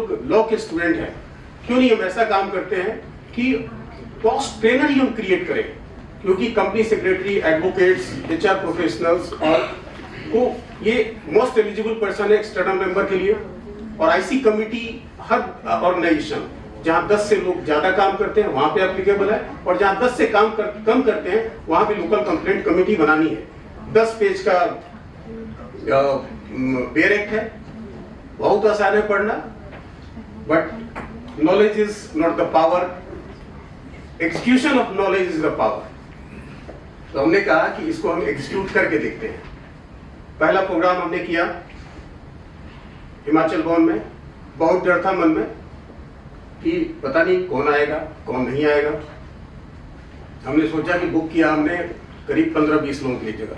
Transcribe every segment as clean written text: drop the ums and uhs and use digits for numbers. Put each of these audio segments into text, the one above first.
लोग लॉ के स्टूडेंट हैं, क्यों नहीं हम ऐसा काम करते हैं कि पॉश ट्रेनर ही हम क्रिएट करें, क्योंकि company secretary, advocates, HR professionals और को ये मोस्ट एलिजिबल पर्सन है एक्सटर्नल मेंबर के लिए। और IC कमिटी हर ऑर्गेनाइजेशन जहां 10 से लोग ज्यादा काम करते हैं वहां पे एप्लीकेबल है, और जहां 10 से कम करते हैं वहां पे लोकल कंप्लेंट कमेटी बनानी है। 10 पेज का बेयर एक्ट है, बहुत आसान है पढ़ना, but knowledge is not the power, execution of knowledge is the power. तो हमने कहा कि इसको हम एग्जीक्यूट करके देखते हैं। पहला प्रोग्राम हमने किया हिमाचल भवन में। बहुत डर था मन में कि पता नहीं कौन आएगा कौन नहीं आएगा। हमने सोचा कि बुक किया हमने करीब 15-20 लोगों की जगह,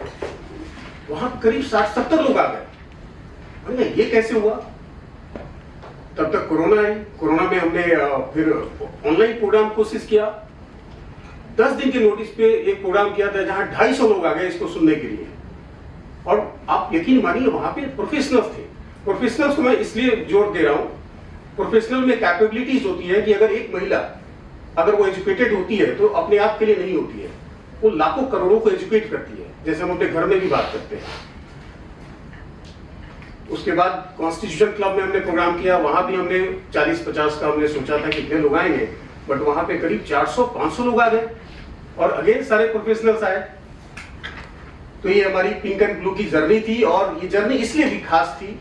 वहां करीब 60-70 लोग आ गए। हमने ये कैसे हुआ? तब तक कोरोना आई। कोरोना में हमने फिर ऑनलाइन प्रोग्राम कोशिश किया। 10 दिन के नोटिस पे एक प्रोग्राम किया था जहां 250 लोग आ गए इसको सुनने के लिए। और आप यकीन मानिए वहां पे प्रोफेशनल्स थे। प्रोफेशनल्स को मैं इसलिए जोर दे रहा हूं, प्रोफेशनल में कैपेबिलिटीज होती है कि अगर एक महिला अगर वो एजुकेटेड होती है तो अपने आप के लिए नहीं होती है, वो लाखों करोड़ों को एजुकेट करती है, जैसे हम अपने घर में भी बात करते हैं। उसके बाद कॉन्स्टिट्यूशन क्लब में हमने प्रोग्राम किया, वहां भी हमने 40-50 का हमने सोचा था कितने लोग आएंगे, बट वहां पे करीब 400-500 लोग आ गए और अगेन सारे प्रोफेशनल्स आए। तो ये हमारी पिंक एंड ब्लू की जर्नी थी, और ये जर्नी इसलिए भी खास थी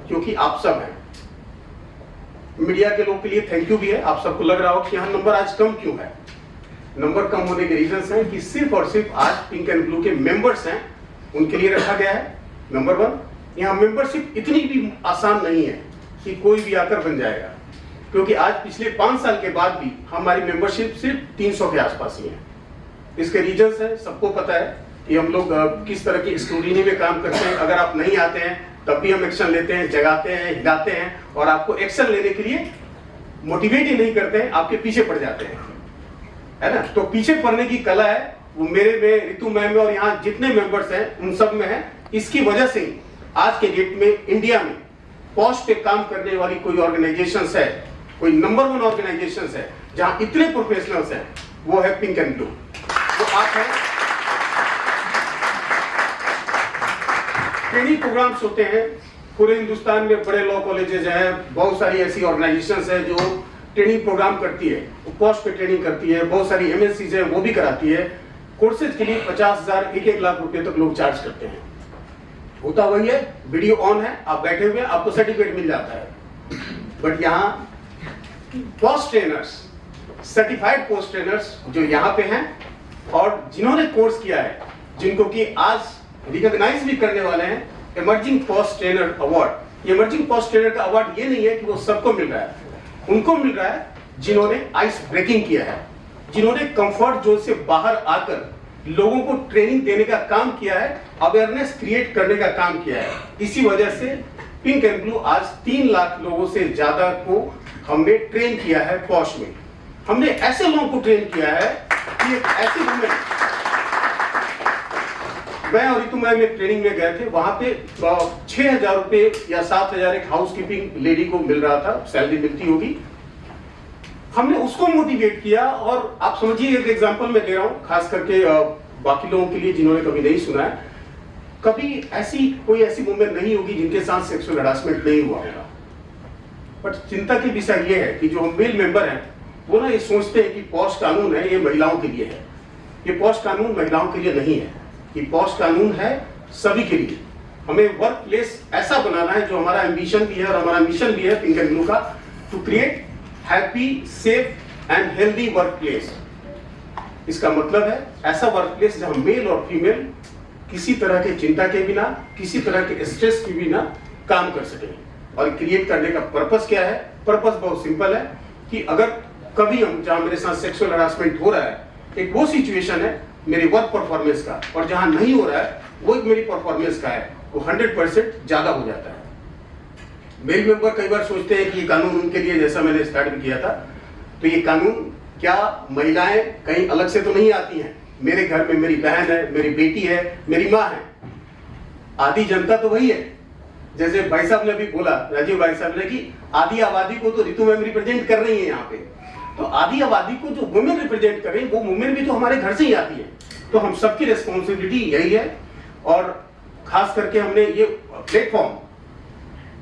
क्योंकि आप सब हैं। मीडिया के लोग के लिए थैंक यू भी है। आप सबको लग रहा हो कि यहाँ नंबर आज कम क्यों है। नंबर कम होने के रीजंस हैं कि सिर्फ और सिर्फ आज पिंक एंड ब्लू के मेंबर्स हैं, उनके लिए रखा गया है। नंबर 1, यहाँ मेंबरशिप इतनी भी आसान नहीं है कि कोई भी आकर बन जाएगा, क्योंकि आज पिछले 5 साल के बाद भी हमारी मेंबरशिप सिर्फ 300 के आसपास ही है। इसके रीजंस है, सबको पता है कि हम लोग किस तरह की स्क्रूटिनी में काम करते हैं। अगर आप नहीं आते हैं तब भी हम एक्शन लेते हैं, जगाते हैं, हिलाते हैं, और आपको एक्शन लेने के लिए मोटिवेट ही नहीं करते हैं, आपके पीछे पड़ जाते हैं, है ना। तो पीछे पड़ने की कला है वो मेरे में, रितु मैम में, और यहाँ जितने मेंबर्स हैं उन सब में है। इसकी वजह से ही आज के डेट में इंडिया में पॉश पे काम करने वाली कोई ऑर्गेनाइजेशंस है, कोई नंबर 1 ऑर्गेनाइजेशंस है जहां इतने प्रोफेशनल्स हैं, वो है पिंक एंड ब्लू। वो आप हैं। ट्रेनिंग प्रोग्राम्स होते हैं पूरे हिंदुस्तान में, बड़े लॉ कॉलेजेस हैं, बहुत सारी ऐसी ऑर्गेनाइजेशंस हैं जो ट्रेनिंग प्रोग्राम करती है, पोस्ट पे ट्रेनिंग करती है। बहुत सारी MNCs हैं वो भी कराती है। कोर्सेज के लिए 50,000 1-1 लाख रुपए तक लोग चार्ज करते हैं। होता वही है, वीडियो ऑन है, आप बैठे हुए, आपको सर्टिफिकेट मिल जाता है। बट यहाँ post trainers, certified post trainers जो यहाँ पे हैं और जिन्होंने कोर्स किया है, जिनको कि आज रिकॉग्नाइज भी करने वाले हैं, इमर्जिंग पोस्ट ट्रेनर अवार्ड। ये इमर्जिंग पोस्ट ट्रेनर का अवार्ड ये नहीं है कि वो सबको मिल रहा है, उनको मिल रहा है जिन्होंने आइस ब्रेकिंग किया है, जिन्होंने कंफर्ट जोन से बाहर आकर लोगों को ट्रेनिंग देने का काम किया है, अवेयरनेस क्रिएट करने का काम किया है। इसी वजह से पिंक एंड ब्लू आज 3 लाख लोगों से ज्यादा को हमने ट्रेन किया है। पॉश में हमने ऐसे लोगों को ट्रेन किया है कि ऐसे वुमेन, मैं और रितु मैम एक ट्रेनिंग में गए थे, वहां पे 6,000 रुपए या 7,000 एक हाउसकीपिंग लेडी को मिल रहा था, सैलरी मिलती होगी। हमने उसको मोटिवेट किया, और आप समझिए एक एग्जांपल मैं दे रहा हूं, खास करके बाकी लोगों के लिए जिन्होंने कभी नहीं सुना है। कभी कोई ऐसी वुमेन नहीं होगी जिनके साथ सेक्सुअल हरासमेंट नहीं हुआ होगा, बट चिंता की विषय ये है कि जो हम मेल मेंबर हैं वो ना ये सोचते हैं कि पॉश कानून है ये महिलाओं के लिए है। ये पॉश कानून महिलाओं के लिए नहीं है, ये पॉश कानून है सभी के लिए। हमें वर्क प्लेस ऐसा बनाना है, जो हमारा एम्बिशन भी है और हमारा मिशन भी है पिंक एंड ब्लू का, to create happy, safe and healthy work place. इसका मतलब है ऐसा वर्क प्लेस जहां मेल और फीमेल किसी तरह के चिंता के बिना, किसी तरह के स्ट्रेस के बिना काम कर सके। और क्रिएट करने का पर्पस क्या है? पर्पस बहुत सिंपल है कि अगर कभी हम, जहां मेरे साथ सेक्सुअल हरासमेंट हो रहा है, एक वो सिचुएशन है मेरे वर्क परफॉर्मेंस का, और जहां नहीं हो रहा है वो मेरी परफॉर्मेंस का है, वो 100% ज्यादा हो जाता है। मेल मेंबर कई बार सोचते हैं कि ये कानून उनके लिए, जैसा मैंने स्टार्ट भी किया था, तो ये कानून क्या महिलाएं कहीं अलग से तो नहीं आती हैं? मेरे घर में मेरी बहन है, मेरी बेटी है, मेरी माँ है, आधी जनता तो वही है। जैसे भाई साहब ने अभी बोला, राजीव भाई साहब ने, कि आधी आबादी को तो रितु मैम रिप्रेजेंट कर रही है यहाँ पे, तो आधी आबादी को जो वुमेन रिप्रेजेंट कर रही है वो वुमेन भी तो हमारे घर से ही आती है। तो हम सबकी रिस्पॉन्सिबिलिटी यही है, और खास करके हमने ये प्लेटफॉर्म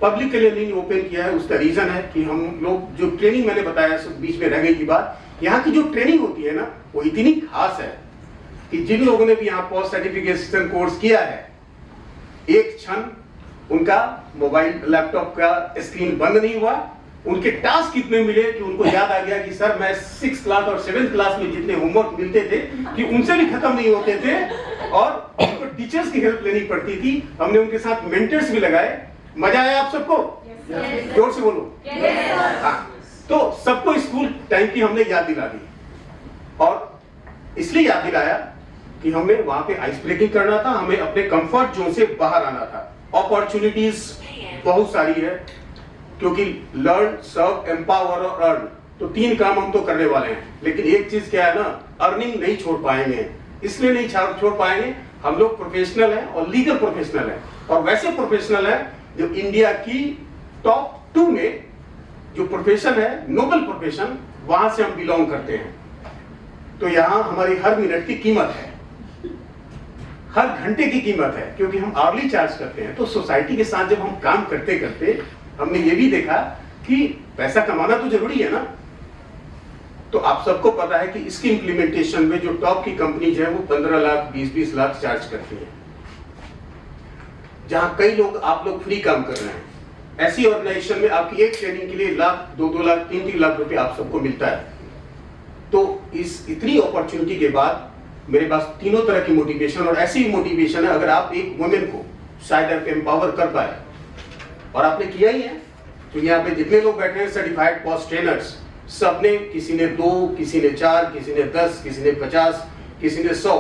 पब्लिक के लिए नहीं ओपन किया है। उसका रीजन है कि हम लोग जो ट्रेनिंग मैंने बताया, सब बीच में रह गई की बात, यहाँ की जो ट्रेनिंग होती है ना वो इतनी खास है कि जिन लोगों ने भी यहाँ पोस्ट सर्टिफिकेशन कोर्स किया है, एक क्षण उनका मोबाइल लैपटॉप का स्क्रीन बंद नहीं हुआ। उनके टास्क इतने मिले कि उनको याद आ गया कि सर मैं 6th क्लास और 7th क्लास में जितने होमवर्क मिलते थे कि उनसे भी खत्म नहीं होते थे, और उनको टीचर्स की हेल्प लेनी पड़ती थी। हमने उनके साथ मेंटर्स भी लगाए। मजा आया आप सबको? जोर से बोलो। हाँ, तो सबको स्कूल टाइम की हमने याद दिला दी, और इसलिए याद दिलाया कि हमें वहां पे आइस ब्रेकिंग करना था, हमें अपने कंफर्ट जोन से बाहर आना था। अपॉर्चुनिटीज बहुत सारी है, क्योंकि लर्न, सर्व, एम्पावर और अर्न, तो 3 काम हम तो करने वाले हैं। लेकिन एक चीज क्या है ना, अर्निंग नहीं छोड़ पाएंगे। इसलिए नहीं छोड़ पाएंगे, हम लोग प्रोफेशनल हैं और लीगल प्रोफेशनल हैं, और वैसे प्रोफेशनल हैं जो इंडिया की टॉप 2 में जो प्रोफेशन है, नोबल प्रोफेशन, वहां से हम बिलोंग करते हैं। तो यहां हमारी हर मिनट की कीमत है, हर घंटे की कीमत है, क्योंकि हम आवरली चार्ज करते हैं। तो सोसाइटी के साथ जब हम काम करते करते हमने ये भी देखा कि पैसा कमाना तो जरूरी है ना। तो आप सबको पता है कि इसकी इंप्लीमेंटेशन में जो टॉप की कंपनीज है वो 15 लाख 20-20 लाख चार्ज करती है, जहां कई लोग, आप लोग फ्री काम कर रहे हैं। ऐसी ऑर्गेनाइजेशन में आपकी एक ट्रेनिंग के लिए लाख, 2-2 लाख, 3-3 लाख रुपए आप सबको मिलता है। तो इस इतनी अपॉर्चुनिटी के बाद मेरे पास तीनों तरह की मोटिवेशन, और ऐसी मोटिवेशन है अगर आप एक वुमेन को शायद आप एम्पावर कर पाए, और आपने किया ही है। तो यहाँ पे जितने लोग बैठे हैं सर्टिफाइड पोस्ट ट्रेनर्स, सबने, किसी ने 2, किसी ने 4, किसी ने 10, किसी ने 50, किसी ने 100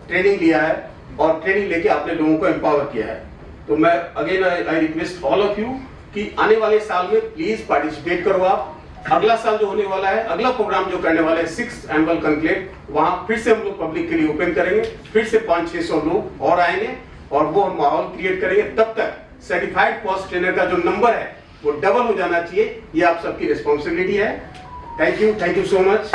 ट्रेनिंग लिया है, और ट्रेनिंग लेके आपने लोगों को एम्पावर किया है। तो मैं again I request all of you कि आने वाले साल में प्लीज पार्टिसिपेट करो आप। अगला साल जो होने वाला है, अगला प्रोग्राम जो करने वाला है 6th एनुअल कॉन्क्लेव, वहां फिर से हम लोग पब्लिक के लिए ओपन करेंगे, फिर से 500-600 लोग और आएंगे, और वो हम माहौल क्रिएट करेंगे। तब तक सर्टिफाइड पोस्ट ट्रेनर का जो नंबर है वो डबल हो जाना चाहिए। ये आप सबकी रिस्पॉन्सिबिलिटी है। Thank you so much.